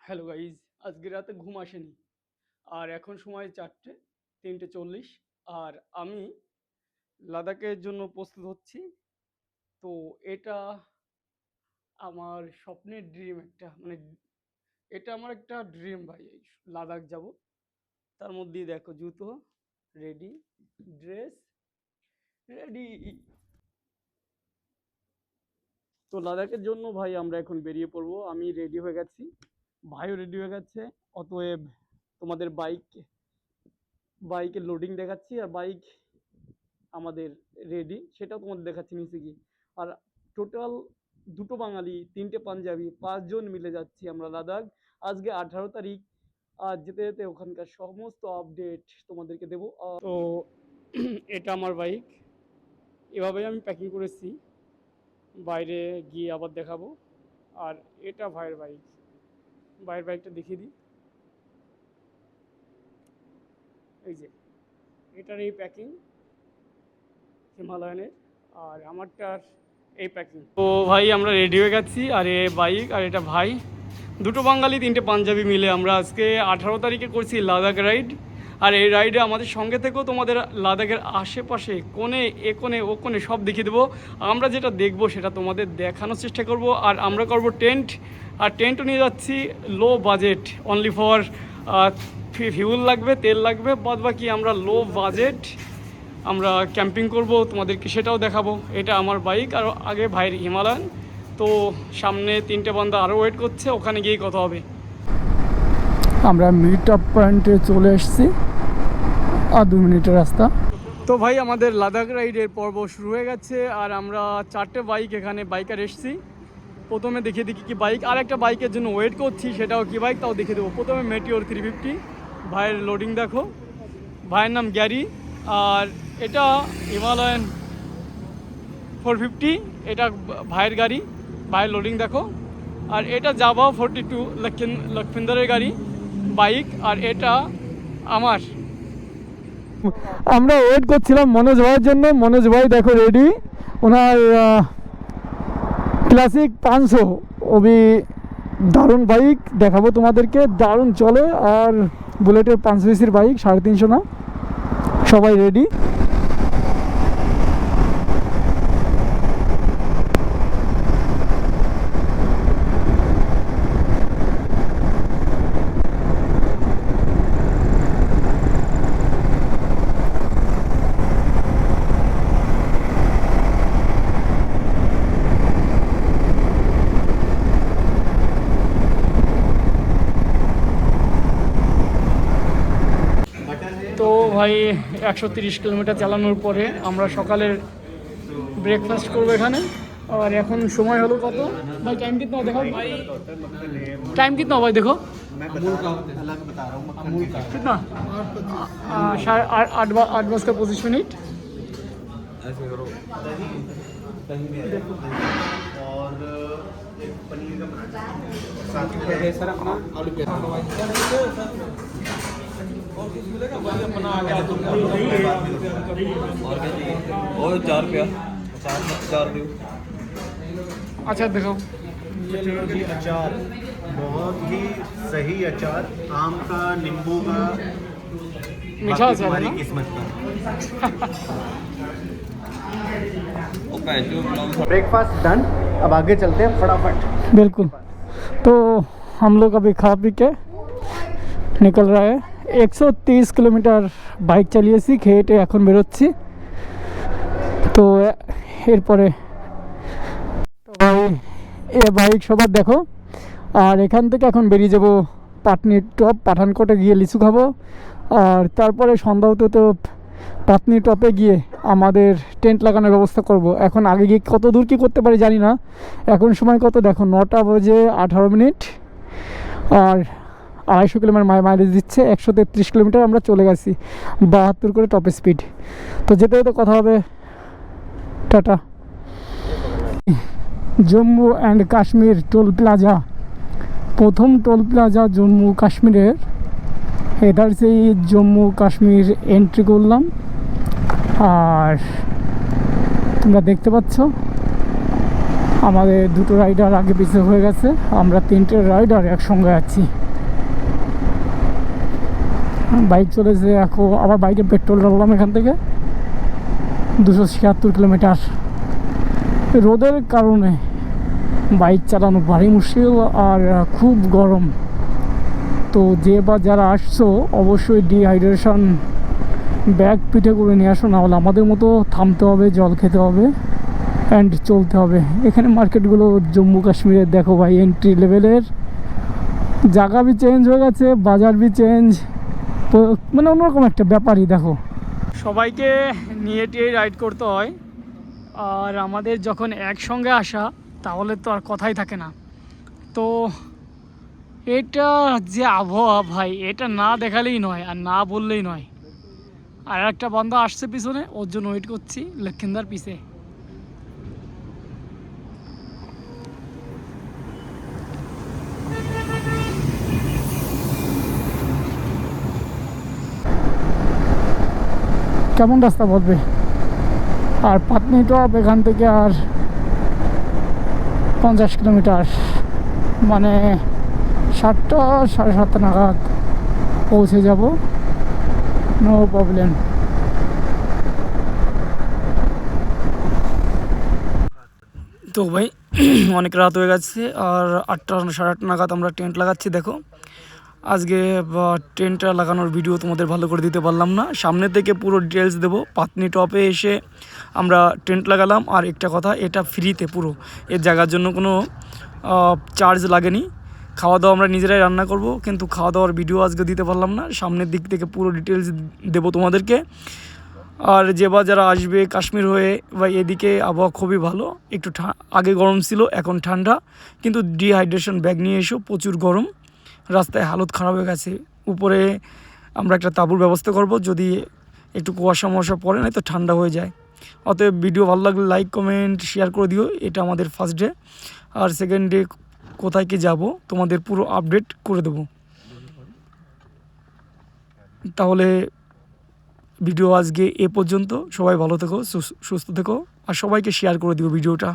Hello guys, আজকে রাতে ঘুম আসেনি। আর এখন সময় 3:40। আর আমি লাদাখের জন্য প্রস্তুত হচ্ছি। তো এটা আমার স্বপ্নের ড্রিম একটা, মানে এটা আমার একটা ড্রিম ভাই, এই লাদাখ যাব। তার মধ্যেই দেখো জুতো রেডি, ড্রেস রেডি। তো লাদাখের জন্য ভাই আমরা এখন বেরিয়ে পড়বো। আমি রেডি হয়ে গেছি, ভাইও রেডি হয়ে গেছে। অতএব তোমাদের বাইকের লোডিং দেখাচ্ছি, আর বাইক আমাদের রেডি সেটাও তোমাদের দেখাচ্ছি নিচে গিয়ে। আর টোটাল দুটো বাঙালি, তিনটে পাঞ্জাবি, 5 জন মিলে যাচ্ছি আমরা লাদাখ। আজকে 18 তারিখ। আর যেতে যেতে ওখানকার সমস্ত আপডেট তোমাদেরকে দেবো। তো এটা আমার বাইক, এভাবেই আমি প্যাকিং করেছি, বাইরে গিয়ে আবার দেখাবো। আর এটা ভাইয়ের বাইক, ভাইয়ের বাইকটা দেখিয়ে দিই। এই যে এটার এই প্যাকিং হিমালয়ানের, আর আমারটার এই প্যাকিং। তো ভাই আমরা রেডি হয়ে গেছি, আর এ বাইক আর এটা ভাই, দুটো বাঙালি তিনটে পাঞ্জাবি মিলে আমরা আজকে 18 তারিখে করছি লাদাখ রাইড। আর এই রাইডে আমাদের সঙ্গে থেকেও তোমাদের লাদাখের আশেপাশে কোণে এ কোণে ও কোণে সব দেখিয়ে দেবো। আমরা যেটা দেখবো সেটা তোমাদের দেখানোর চেষ্টা করব। আর আমরা করব টেন্ট, আর টেন্টও নিয়ে যাচ্ছি low budget, only for fuel লাগবে, তেল লাগবে, বাদ বাকি আমরা লো বাজেট আমরা ক্যাম্পিং করব, তোমাদেরকে সেটাও দেখাবো। এটা আমার বাইক, আর আগে ভাইয়ের হিমালয়ান। তো সামনে 3টে বান্দা আরও ওয়েট করছে, ওখানে গিয়েই কথা হবে। আমরা মিট আপ পয়েন্টে চলে এসেছি, আর 2 মিনিটের রাস্তা। তো ভাই আমাদের লাদাখ রাইডের পর্ব শুরু হয়ে গেছে, আর আমরা 4টে বাইক এখানে বাইকার এসেছি। প্রথমে দেখিয়ে দিই কি বাইক, আর একটা বাইকের জন্য ওয়েট করছি, সেটাও কি বাইক তাও দেখিয়ে দেবো। প্রথমে মেটিওর 350, ভাইয়ের লোডিং দেখো, ভাইয়ের নাম গ্যারি। আর এটা হিমালয়ান 450, এটা ভাইয়ের গাড়ি, ভাইয়ের লোডিং দেখো। আর এটা জাভা 42 লক্ষিন্দরের গাড়ি বাইক, আর এটা আমার। আমরা ওয়েট করছিলাম মনোজ ভাইয়ের জন্য। মনোজ ভাই দেখো রেডি, ওনার ক্লাসিক 500 ওবি দারুণ বাইক দেখাবো তোমাদেরকে, দারুণ চলে। আর বুলেটের 5 সিসির বাইক, 350 না, সবাই রেডি। তো ভাই 130 কিলোমিটার চালানোর পরে আমরা সকালের ব্রেকফাস্ট করবো এখানে। और এখন সময় হলো কত ভাই, টাইম कितना देखो भाई, टाइम कितना भाई देखो, अमूल का अलग बता रहा हूँ, अमूल का कितना 8:08 का 25 मिनट। ऐसे करो और एक पनीर का पराठा, साथ में सर अपना आलू प्याज और कुछ मिलेगा भाई अपना आ गया तुम और क्या चाहिए और 4 रुपया 4 दो। अच्छा देखो ये लो जी अचार, बहुत ही सही अचार, आम का, नींबू का, मीठा बाकी अचार है तुम्हारी ना? किस्मत का। ब्रेकफास्ट डन, अब आगे चलते हैं फटाफट। बिल्कुल। तो हम लोग अभी खा पी के निकल रहा है। 130 কিলোমিটার বাইক চালিয়েছি, খেয়ে এখন বেরোচ্ছি। তো এরপরে এ বাইক সবার দেখো। আর এখান থেকে এখন বেরিয়ে যাব পাটনির টপ, পাঠানকোটে গিয়ে লিচু খাবো। আর তারপরে সন্ধ্যা হতে তো পাটনি টপে গিয়ে আমাদের টেন্ট লাগানোর ব্যবস্থা করব। এখন আগে গিয়ে কত দূর কী করতে পারি জানি না। এখন সময় কত দেখো, 9টা বেজে 18 মিনিট, আর 250 কিলোমিটার মাইলেজ দিচ্ছে। 133 কিলোমিটার আমরা চলে গেছি, 72 করে টপ স্পিড। তো যেতে যেতে কথা হবে, tata. Jammu and Kashmir toll plaza, প্রথম টোল প্লাজা জম্মু কাশ্মীরের। এটার সেই জম্মু কাশ্মীর এন্ট্রি করলাম, আর তোমরা দেখতে পাচ্ছ আমাদের দুটো রাইডার আগে পিছিয়ে হয়ে গেছে, আমরা 3টে রাইডার একসঙ্গে আছি। বাইক চলেছে এখন, আবার বাইকে পেট্রোল ডাললাম এখান থেকে 276 কিলোমিটার। রোদের কারণে বাইক চালানো ভারী মুশকিল আর খুব গরম। তো যে বা যারা আসছো অবশ্যই ডিহাইড্রেশন ব্যাগ পিঠে করে নিয়ে আসো, না হলে আমাদের মতো থামতে হবে, জল খেতে হবে অ্যান্ড চলতে হবে। এখানে মার্কেটগুলো জম্মু কাশ্মীরের দেখো ভাই, এন্ট্রি লেভেলের। জায়গা বি চেঞ্জ হয়ে গেছে, বাজার বি চেঞ্জ, মানে অন্যরকম একটা ব্যাপারই দেখো। সবাইকে নিয়ে টিয়ে রাইড করতে হয়, আর আমাদের যখন একসঙ্গে আসা তাহলে তো আর কথাই থাকে না। তো এটা যে আবহাওয়া ভাই, এটা না দেখালেই নয় আর না বললেই নয়। আর একটা বান্দা আসছে পিছনে, ওর জন্য ওয়েট করছি লক্ষিন্দার পিছে। কেমন রাস্তা বলবে? আর পাটনি টপ এখান থেকে আর 50 কিলোমিটার, মানে 7টা 7:30 নাগাদ পৌঁছে যাব, নো প্রবলেম। তো ভাই অনেক রাত হয়ে গেছে, আর 8টা 8:30 নাগাদ আমরা টেন্ট লাগাচ্ছি। দেখো আজকে টেন্টটা লাগানোর ভিডিও তোমাদের ভালো করে দিতে পারলাম না, সামনে থেকে পুরো ডিটেলস দেবো। পাতনি টপে এসে আমরা টেন্ট লাগালাম, আর একটা কথা, এটা ফ্রিতে পুরো, এর জায়গার জন্য কোনো চার্জ লাগেনি। খাওয়া দাওয়া আমরা নিজেরাই রান্না করব, কিন্তু খাওয়া দাওয়ার ভিডিও আজকে দিতে পারলাম না, সামনের দিক থেকে পুরো ডিটেলস দেবো তোমাদেরকে। আর যে বা যারা আসবে কাশ্মীর হয়ে বা এদিকে আবহাওয়া খুবই ভালো, একটু আগে গরম ছিল এখন ঠান্ডা, কিন্তু ডিহাইড্রেশন ব্যাগ নিয়ে এসো, প্রচুর গরম, রাস্তায় হালত খারাপ হয়ে গেছে। উপরে আমরা একটা তাঁবুর ব্যবস্থা করব, যদি একটু কুয়াশা মশা পড়ে না তো ঠান্ডা হয়ে যায়। অতএব ভিডিও ভালো লাগলে লাইক কমেন্ট শেয়ার করে দিও। এটা আমাদের ফার্স্ট ডে, আর সেকেন্ড ডে কোথায় কি যাব তোমাদের পুরো আপডেট করে দেবো। তাহলে ভিডিও আজকে এ পর্যন্ত, সবাই ভালো থেকো, সুস্থ থেকো, আর সবাইকে শেয়ার করে দিও ভিডিওটা।